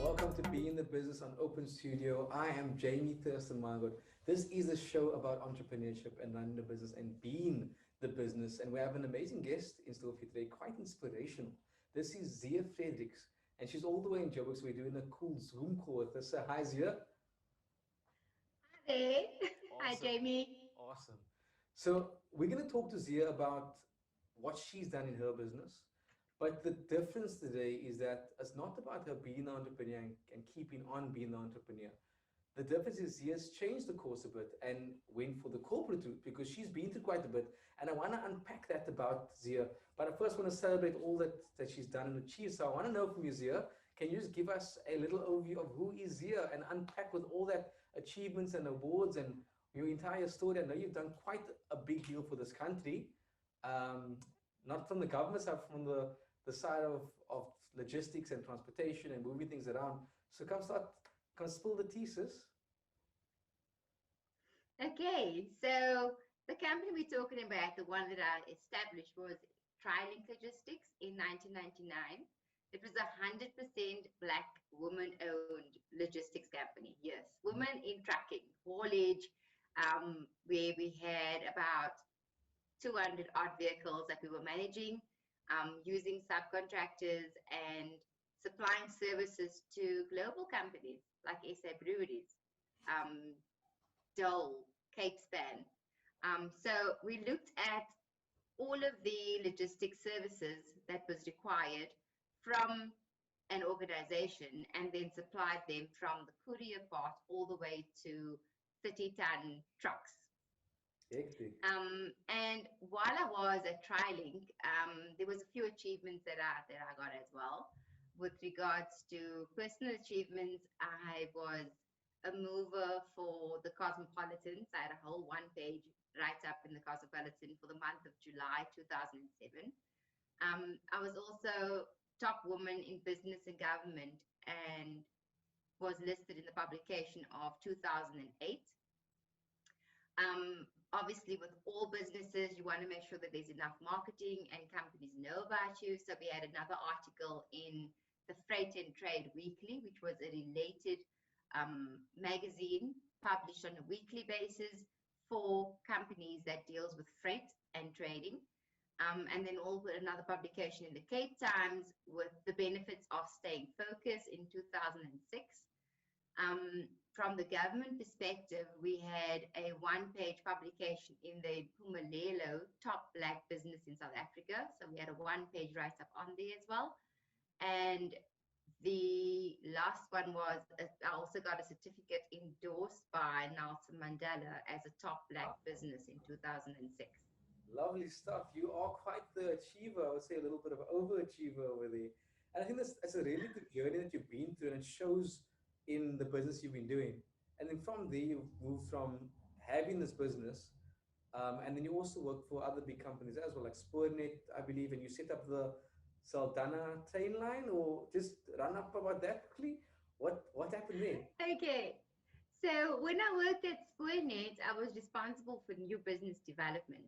Welcome to Be in the Business on Open Studio. I am Jamie Thurston Wyngaard. This is a show about entrepreneurship and running the business and being the business. And we have an amazing guest in store for you today, quite inspirational. This is Zea Fredericks, and she's all the way in Joburg, so we're doing a cool Zoom call with us. So hi, Zea. Hi there. Hi, Awesome. Jamie. Awesome. So we're going to talk to Zea about what she's done in her business. But the difference today is that it's not about her being an entrepreneur and keeping on being an entrepreneur. The difference is Zea's changed the course a bit and went for the corporate route because she's been through quite a bit. And I want to unpack that about Zea. But I first want to celebrate all that she's done and achieved. So I want to know from you, Zea, can you just give us a little overview of who is Zea and unpack with all that achievements and awards and your entire story? I know you've done quite a big deal for this country, not from the government side, from the side of logistics and transportation and moving things around. So come spill the tea, sis. Okay, so the company we're talking about, the one that I established, was TriLink Logistics in 1999. It was 100% Black woman-owned logistics company. Yes, women in trucking, haulage, where we had about 200 odd vehicles that we were managing, using subcontractors and supplying services to global companies like SA Breweries, Dole, Cape Span. So we looked at all of the logistics services that was required from an organization and then supplied them from the courier part all the way to 30-ton trucks. And while I was at TriLink, there was a few achievements that I got as well. With regards to personal achievements, I was a mover for the Cosmopolitan. So I had a whole one-page write-up in the Cosmopolitan for the month of July 2007. I was also top woman in business and government and was listed in the publication of 2008. Obviously, with all businesses, you want to make sure that there's enough marketing and companies know about you. So we had another article in the Freight and Trade Weekly, which was a related magazine published on a weekly basis for companies that deals with freight and trading. And then another publication in the Cape Times with the benefits of staying focused in 2006. From the government perspective, we had a one-page publication in the Pumalelo Top Black Business in South Africa. So we had a one-page write-up on there as well. And the last one was, I also got a certificate endorsed by Nelson Mandela as a top Black business in 2006. Lovely stuff. You are quite the achiever. I would say a little bit of an overachiever over there. And I think that's a really good journey that you've been through, and it shows in the business you've been doing. And then from there, you've moved from having this business, and then you also work for other big companies as well, like Spoornet, I believe, and you set up the Saldanha train line, or just run up about that quickly. What happened there? Okay. So when I worked at Spoornet, I was responsible for new business development.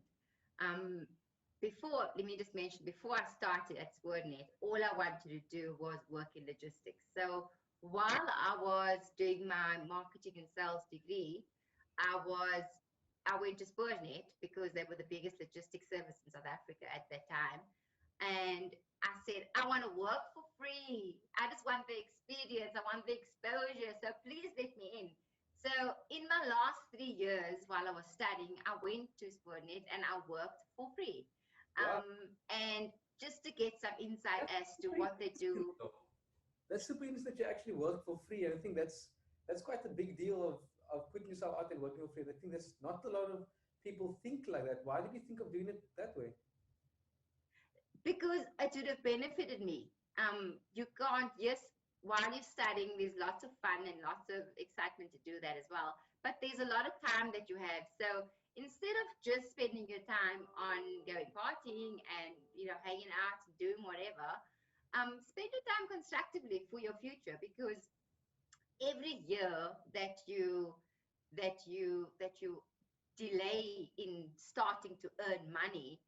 Let me just mention, before I started at Spoornet, all I wanted to do was work in logistics. So while I was doing my marketing and sales degree, I went to Spoornet because they were the biggest logistics service in South Africa at that time. And I said, I want to work for free. I just want the experience. I want the exposure. So please let me in. So in my last 3 years while I was studying, I went to Spoornet and I worked for free. Wow. And just to get some insight as to what they do. That's super interesting that you actually work for free. And I think that's quite a big deal of putting yourself out and working for free. I think there's not a lot of people think like that. Why did you think of doing it that way? Because it would have benefited me. You can't, yes, while you're studying, there's lots of fun and lots of excitement to do that as well. But there's a lot of time that you have. So instead of just spending your time on going partying and hanging out and doing whatever, spend your time constructively for your future, because every year that you delay in starting to earn money,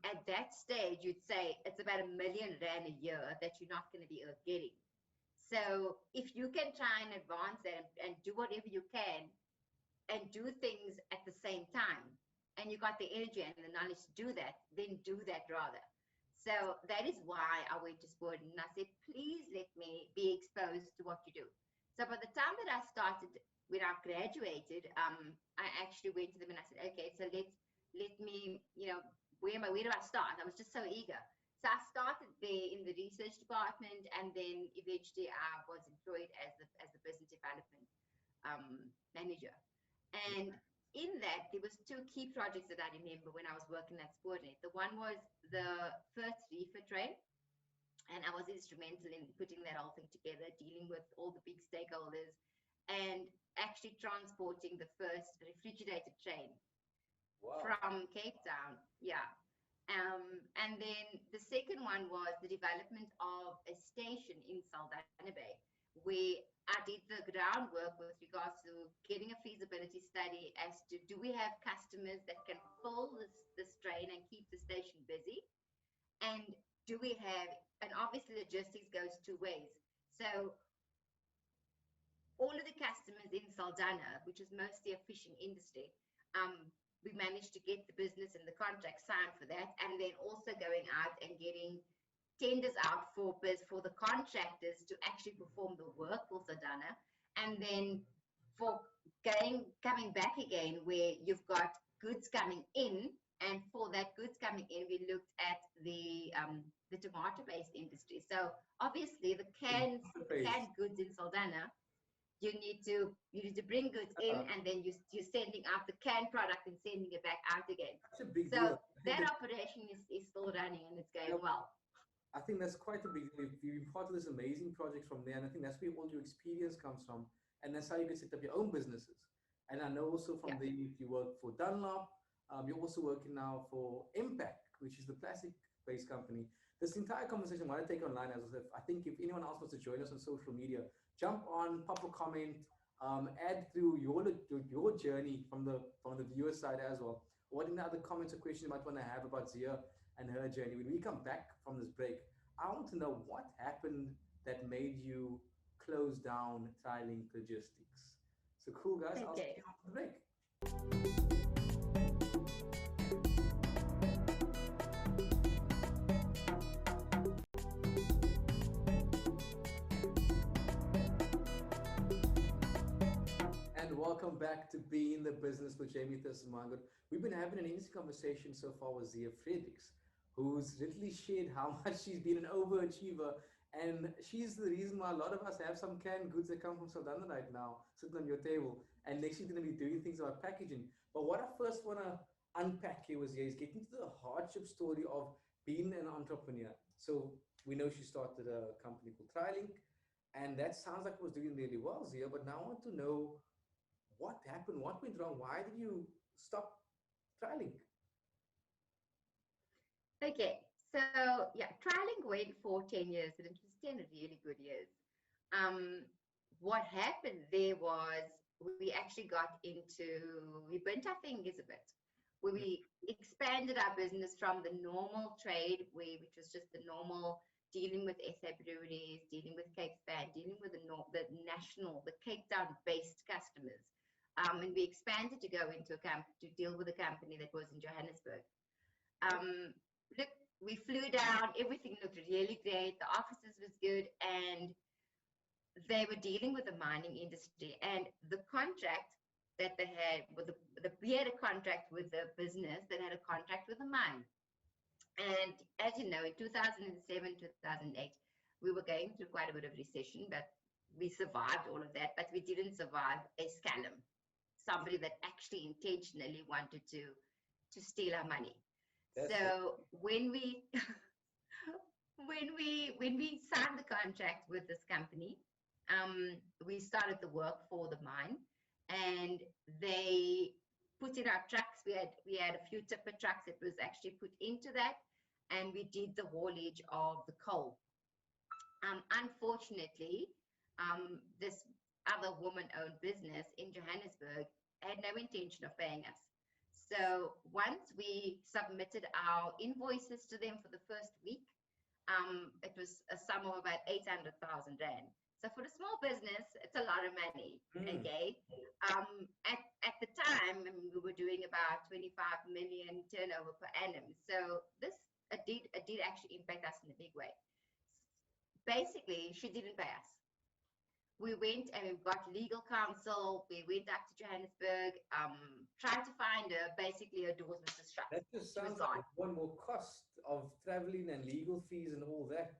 at that stage, you'd say it's about R1 million a year that you're not going to be getting. So if you can try and advance that and do whatever you can and do things at the same time, and you got the energy and the knowledge to do that, then do that rather. So that is why I went to sport, and I said, please let me be exposed to what you do. So by the time that I started, when I graduated, I actually went to them and I said, okay, so let me, where do I start? I was just so eager. So I started there in the research department, and then eventually I was employed as the business development manager. And in that, there was two key projects that I remember when I was working at Sportnet. The one was the first reefer train, and I was instrumental in putting that whole thing together, dealing with all the big stakeholders, and actually transporting the first refrigerated train from Cape Town. Yeah. And then the second one was the development of a station in Saldanha Bay, where I did the groundwork with regards to getting a feasibility study as to, do we have customers that can fill this train and keep the station busy? And do we have, and obviously logistics goes two ways. So all of the customers in Saldanha, which is mostly a fishing industry, we managed to get the business and the contract signed for that, and then also going out and getting tenders out for the contractors to actually perform the work for Saldanha, and then for coming back again, where you've got goods coming in, and for that goods coming in, we looked at the tomato-based industry. So obviously the canned goods in Saldanha, you need to bring goods in, and then you're sending out the canned product and sending it back out again. That's a big so deal. that operation is still running, and it's going well. I think that's quite a big deal. You've been part of this amazing project from there, and I think that's where all your experience comes from, and that's how you can set up your own businesses. And I know also from there you work for Dunlop. You're also working now for Impact, which is the plastic-based company. This entire conversation I want to take online, as I think if anyone else wants to join us on social media, jump on, pop a comment, add through your journey from the viewer side as well. What in the other comments or questions you might want to have about Zea and her journey. When we come back from this break, I want to know what happened that made you close down TriLink Logistics. So cool, guys. Okay. I'll see you after the break. Welcome back to Be in the Business with Jamie Thurston Wyngaard. We've been having an interesting conversation so far with Zea Fredericks, who's literally shared how much she's been an overachiever, and she's the reason why a lot of us have some canned goods that come from Saldanha right now sitting on your table, and next she's going to be doing things about packaging. But what I first want to unpack here with Zea is getting to the hardship story of being an entrepreneur. So we know she started a company called TriLink, and that sounds like it was doing really well, Zea, but now I want to know what happened, what went wrong, why did you stop TriLink? Okay, so TriLink went for 10 years, and it was 10 really good years. What happened there was we actually we burnt our fingers a bit, where we expanded our business from the normal trade, which was just the normal dealing with SA breweries, dealing with Cape Span, dealing with the Cape Town-based customers. And we expanded to go into to deal with a company that was in Johannesburg. Look, we flew down, everything looked really great, the offices was good, and they were dealing with the mining industry. And the contract that they had, we had a contract with the business that had a contract with the mine. And as you know, in 2007, 2008, we were going through quite a bit of recession, but we survived all of that, but we didn't survive a scam. Somebody that actually intentionally wanted to steal our money. So when we signed the contract with this company, we started the work for the mine, and they put in our trucks. We had a few tipper trucks that was actually put into that, and we did the haulage of the coal. Unfortunately, this other woman-owned business in Johannesburg had no intention of paying us. So once we submitted our invoices to them for the first week, it was a sum of about 800,000 Rand. So for a small business, it's a lot of money. Mm. Okay. At the time, I mean, we were doing about 25 million turnover per annum. So this it did actually impact us in a big way. Basically, she didn't pay us. We went and we got legal counsel. We went up to Johannesburg, tried to find her. Basically, her doors were just shut. That just She was sounds gone. like one more cost of traveling and legal fees and all that.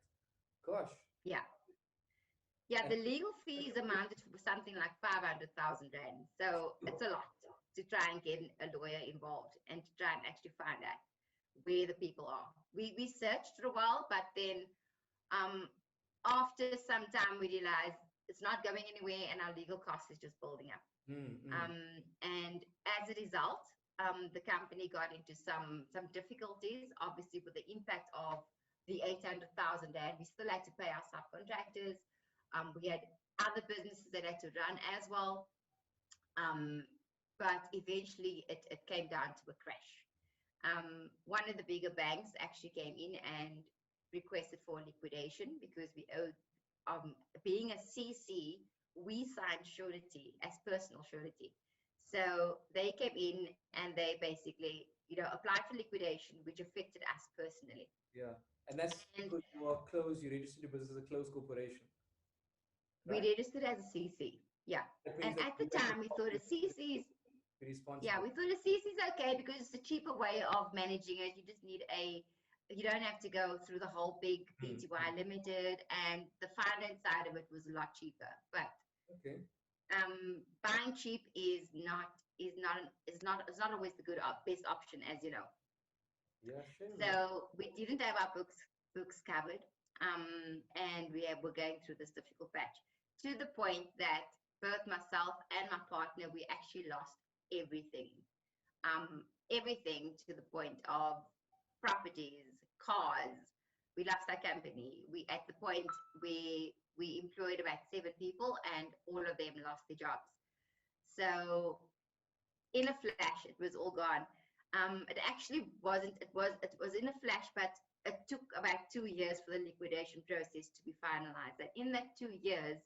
Gosh. Yeah. Yeah, And the legal fees amounted to something like 500,000 rand. So it's a lot to try and get a lawyer involved and to try and actually find out where the people are. We searched for a while, but then um, after some time we realized it's not going anywhere and our legal cost is just building up. mm, mm. And as a result, the company got into some difficulties, obviously with the impact of the 800,000 rand. We still had to pay our subcontractors. We had other businesses that had to run as well. But eventually it came down to a crash. One of the bigger banks actually came in and requested for liquidation because we owed, being a CC, we signed surety as personal surety. So they came in and they basically, applied for liquidation, which affected us personally. Yeah. And that's And because you are closed, you registered your business as a closed corporation, we right? registered as a CC. Yeah. That And means that at the you as a time, we thought a CC is, be yeah, responsible. we thought a CC is okay because it's a cheaper way of managing it. You just need you don't have to go through the whole big Mm. PTY limited, and the finance side of it was a lot cheaper. But Okay. buying cheap is not always the best option, as you know. Yeah, sure, man. So we didn't have our books covered, and were going through this difficult patch to the point that both myself and my partner, we actually lost everything, everything, to the point of properties, cars. We lost our company. We at the point we employed about 7 people, and all of them lost their jobs. So in a flash, it was all gone. It actually wasn't. It was in a flash, but it took about 2 years for the liquidation process to be finalized. And in that 2 years,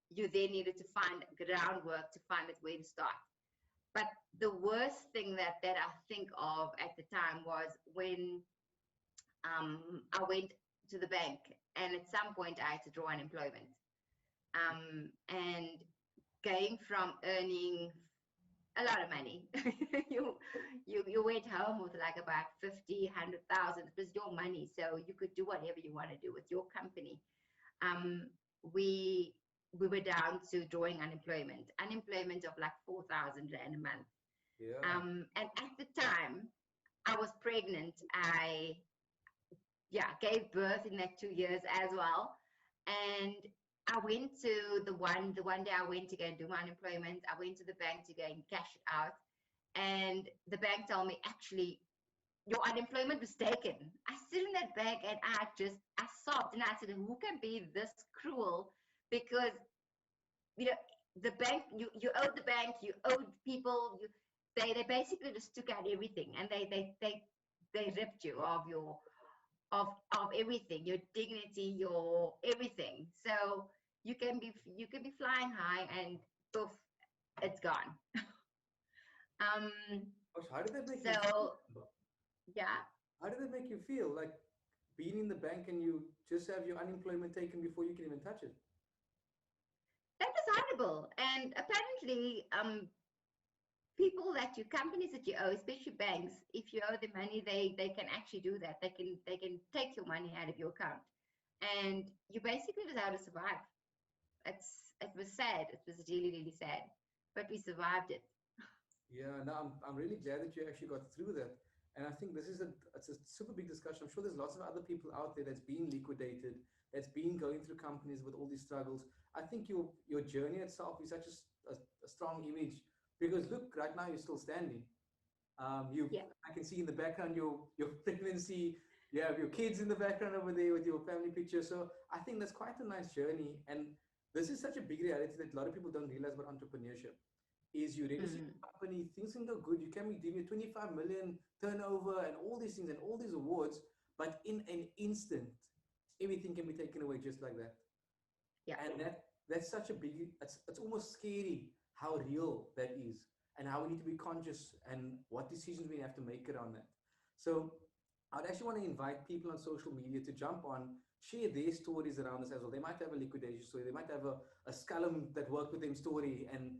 you then needed to find groundwork to find out where to start. But the worst thing that I think of at the time was when I went to the bank, and at some point I had to draw unemployment. And going from earning a lot of money, you went home with like about 50, 100,000. It was your money, so you could do whatever you want to do with your company. We were down to drawing unemployment of like 4,000 rand a month. Yeah. And at the time, I was pregnant. I gave birth in that 2 years as well. And I went to the one day I went to go and do my unemployment. I went to the bank to go and cash it out. And the bank told me, actually, your unemployment was taken. I stood in that bank and I sobbed and I said, who can be this cruel? Because, the bank, you owed the bank, you owed people, they basically just took out everything, and they ripped you of everything, your dignity, your everything. So you can be flying high and poof, it's gone. Gosh, how did that make you So feel? yeah, How did that make you feel? Like being in the bank and you just have your unemployment taken before you can even touch it? that was horrible. And apparently, companies that you owe, especially banks, if you owe them money, they can actually do that. They can take your money out of your account, and you basically just have to survive. It was sad. It was really, really sad, but we survived it. Yeah, no, I'm really glad that you actually got through that. And I think it's a super big discussion. I'm sure there's lots of other people out there that's been liquidated, that's been going through companies with all these struggles. I think your journey itself is such a strong image because look, right now you're still standing. Yeah. I can see in the background your pregnancy. You have your kids in the background over there with your family picture. So I think that's quite a nice journey. And this is such a big reality that a lot of people don't realize about entrepreneurship. Is you register Mm. your company, things can go good. You can be doing 25 million turnover and all these things and all these awards, but in an instant, everything can be taken away just like that. Yeah, And that's such a big, it's almost scary how real that is and how we need to be conscious and what decisions we have to make around that. So I'd actually want to invite people on social media to jump on, share their stories around this as well. They might have a liquidation story, they might have a scallum that worked with them story, and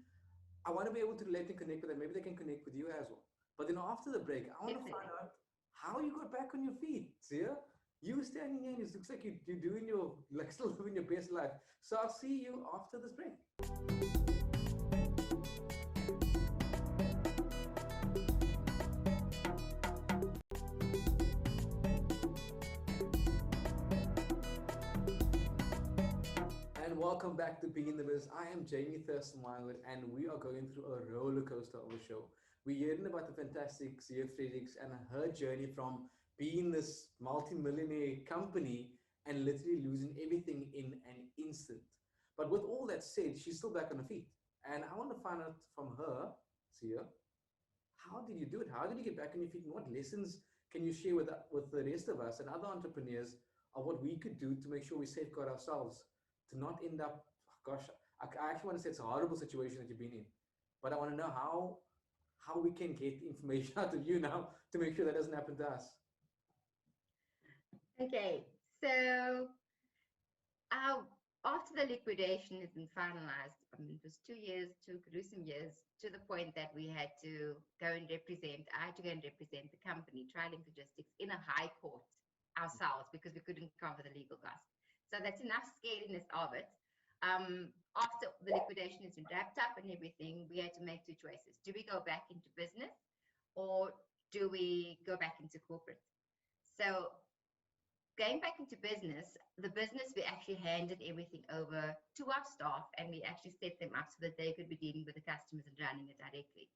I want to be able to let them connect with them. Maybe they can connect with you as well. But then after the break, I want to find definitely. out how you got back on your feet. See, you standing here, it looks like you're doing your, like, still living your best life. So I'll see you after this break. And welcome back to Being in the Biz. I am Jamie Thurston Wyngaard, and we are going through a roller coaster of a show. We're hearing about the fantastic Zea Fredericks and her journey from being this multi-millionaire company and literally losing everything in an instant. But with all that said, she's still back on her feet. And I want to find out from her, Zea, how did you do it? How did you get back on your feet? And what lessons can you share with the rest of us and other entrepreneurs of what we could do to make sure we safeguard ourselves to not end up, gosh, I actually want to say it's a horrible situation that you've been in, but I want to know how we can get information out of you now to make sure that doesn't happen to us. Okay, so uh, after the liquidation has been finalized, I mean, it was 2 years, 2 gruesome years, to the point that we had to go and represent, I had to go and represent the company, Trilink Logistics, in a high court ourselves because we couldn't cover the legal costs. So that's enough scariness of it. After the liquidation has been wrapped up and everything, we had to make two choices. Do we go back into business or do we go back into corporate? So going back into business, the business, we actually handed everything over to our staff and we actually set them up so that they could be dealing with the customers and running it directly.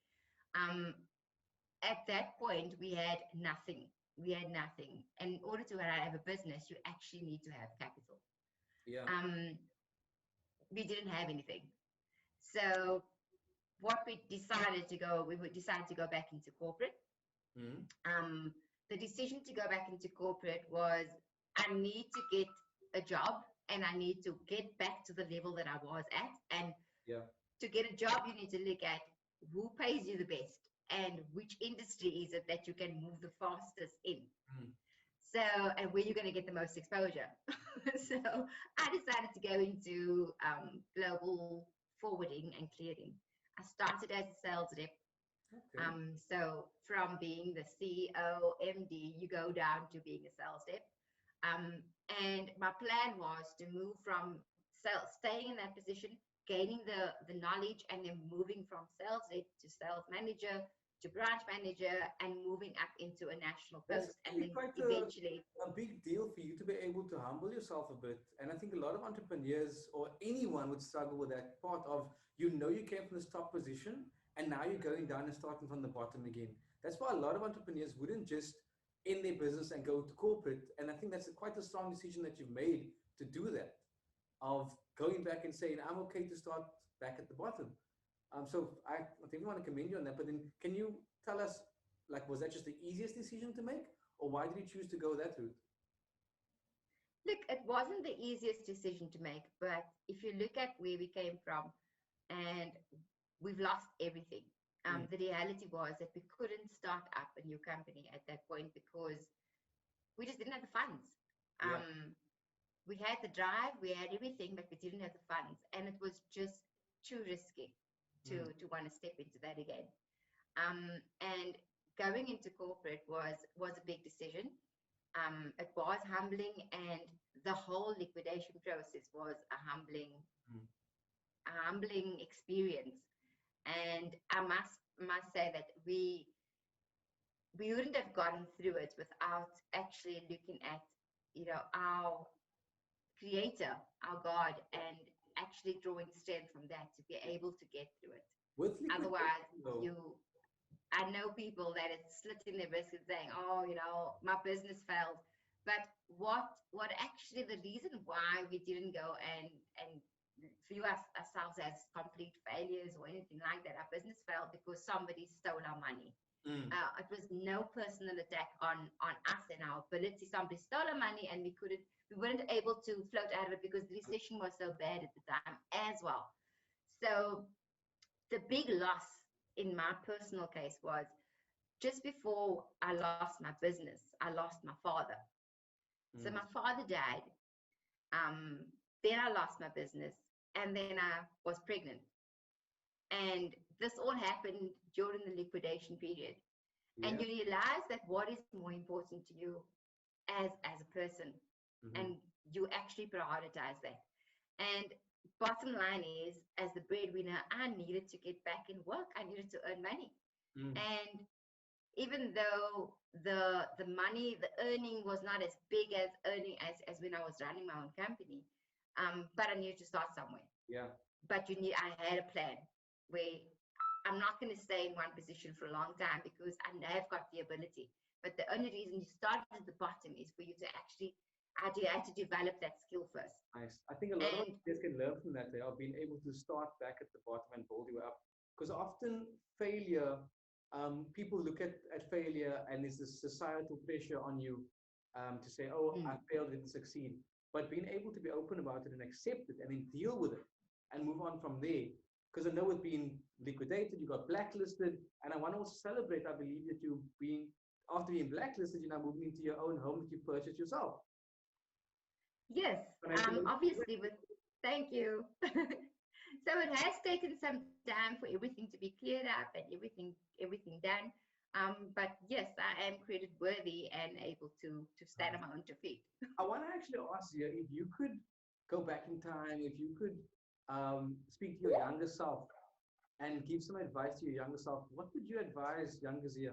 At that point, we had nothing. We had nothing. And in order to have a business, you actually need to have capital. Yeah. We didn't have anything. So what we decided to go, we would decide to go back into corporate. The decision to go back into corporate was I need to get a job and I need to get back to the level that I was at. And Yeah. to get a job, you need to look at who pays you the best and which industry is it that you can move the fastest in. So, and where you're going to get the most exposure. So I decided to go into global forwarding and clearing. I started as a sales rep. Okay. So from being the CEO, MD, you go down to being a sales rep. And my plan was to move from sales, staying in that position, gaining the knowledge, and then moving from sales rep to sales manager to branch manager and moving up into a national That's post. And then quite eventually, a big deal for you to be able to humble yourself a bit. And I think a lot of entrepreneurs or anyone would struggle with that part of, you came from this top position and now you're going down and starting from the bottom again. That's why a lot of entrepreneurs wouldn't just end their business and go to corporate. And I think that's quite a strong decision that you've made to do that, of going back and saying, I'm okay to start back at the bottom. So I think we want to commend you on that. But then can you tell us, like, was that just the easiest decision to make? Or why did you choose to go that route? look, it wasn't the easiest decision to make, but if you look at where we came from and we've lost everything. The reality was that we couldn't start up a new company at that point because we just didn't have the funds. We had the drive, we had everything, but we didn't have the funds. And it was just too risky to want to step into that again. And going into corporate was a big decision. It was humbling, and the whole liquidation process was a humbling experience. And I must say that we wouldn't have gotten through it without actually looking at, our creator, our God, and actually drawing strength from that to be able to get through it. Otherwise, I know people that it's slitting their wrists and saying, oh, my business failed. But what actually the reason why we didn't go and view ourselves as complete failures or anything like that, our business failed because somebody stole our money. It was no personal attack on us and our ability. Somebody stole our money and we weren't able to float out of it because the recession was so bad at the time as well. So the big loss in my personal case was just before I lost my business, I lost my father. So my father died. Then I lost my business, and then I was pregnant. And this all happened during the liquidation period. And you realize that what is more important to you as a person, and you actually prioritize that. And bottom line is, as the breadwinner, I needed to get back in work. I needed to earn money. And even though the money, the earning was not as big as earning as when I was running my own company, but I needed to start somewhere. Yeah. But I had a plan where I'm not going to stay in one position for a long time because I have got the ability. But the only reason you start at the bottom is for you to actually had to develop that skill first. Nice. I think a lot of us can learn from that. They are being able to start back at the bottom and build you up. Because often failure, people look at failure and there's this societal pressure on you to say, oh, I failed, didn't succeed. But being able to be open about it and accept it and then deal with it and move on from there. Because I know with being liquidated, you got blacklisted, and I want to also celebrate, I believe, that after being blacklisted, you're now moving into your own home that you purchased yourself. Yes, obviously, thank you. So it has taken some time for everything to be cleared up and everything done. But yes, I am credit worthy and able to stand on my own 2 feet. I want to actually ask you, if you could go back in time, if you could speak to your younger self and give some advice to your younger self, what would you advise younger Zea?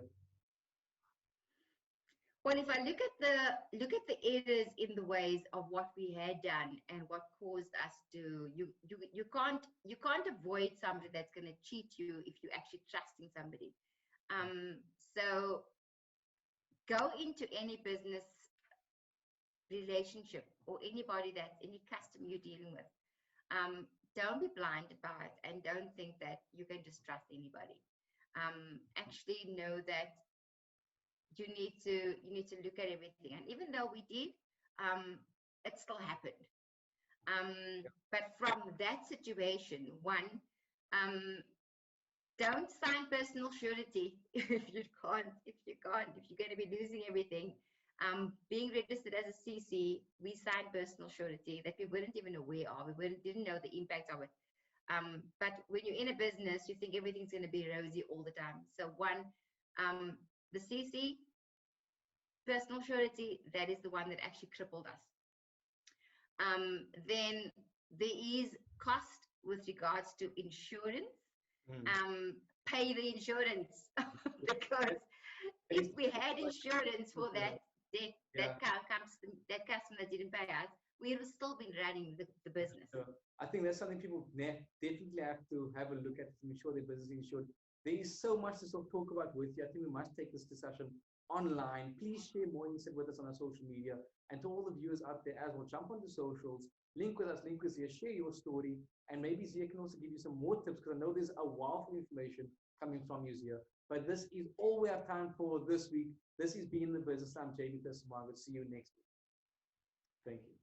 Well, if I look at the errors in the ways of what we had done and what caused us to, you can't avoid somebody that's going to cheat you if you're actually trusting somebody. So go into any business relationship or anybody any customer you're dealing with. Don't be blinded by it and don't think that you can just trust anybody. Actually know that you need to look at everything. And even though we did, it still happened. But from that situation, don't sign personal surety if you're going to be losing everything. Being registered as a CC, we signed personal surety that we weren't even aware of. We didn't know the impact of it. But when you're in a business, you think everything's going to be rosy all the time. So the CC, personal surety, that is the one that actually crippled us. Then there is cost with regards to insurance. Pay the insurance because if we had insurance for that customer that didn't pay us, we would have still been running the business. So I think that's something people definitely have to have a look at to make sure their business is insured. There is so much to talk about with you. I think we must take this discussion online. Please share more insight with us on our social media, and to all the viewers out there as well, jump onto socials, link with us, link with Zea, share your story, and maybe Zea can also give you some more tips, because I know there's a wealth of information coming from you, Zea. But this is all we have time for this week. This is Being in the Business. I'm Thurston Wyngaard. See you next week. Thank you.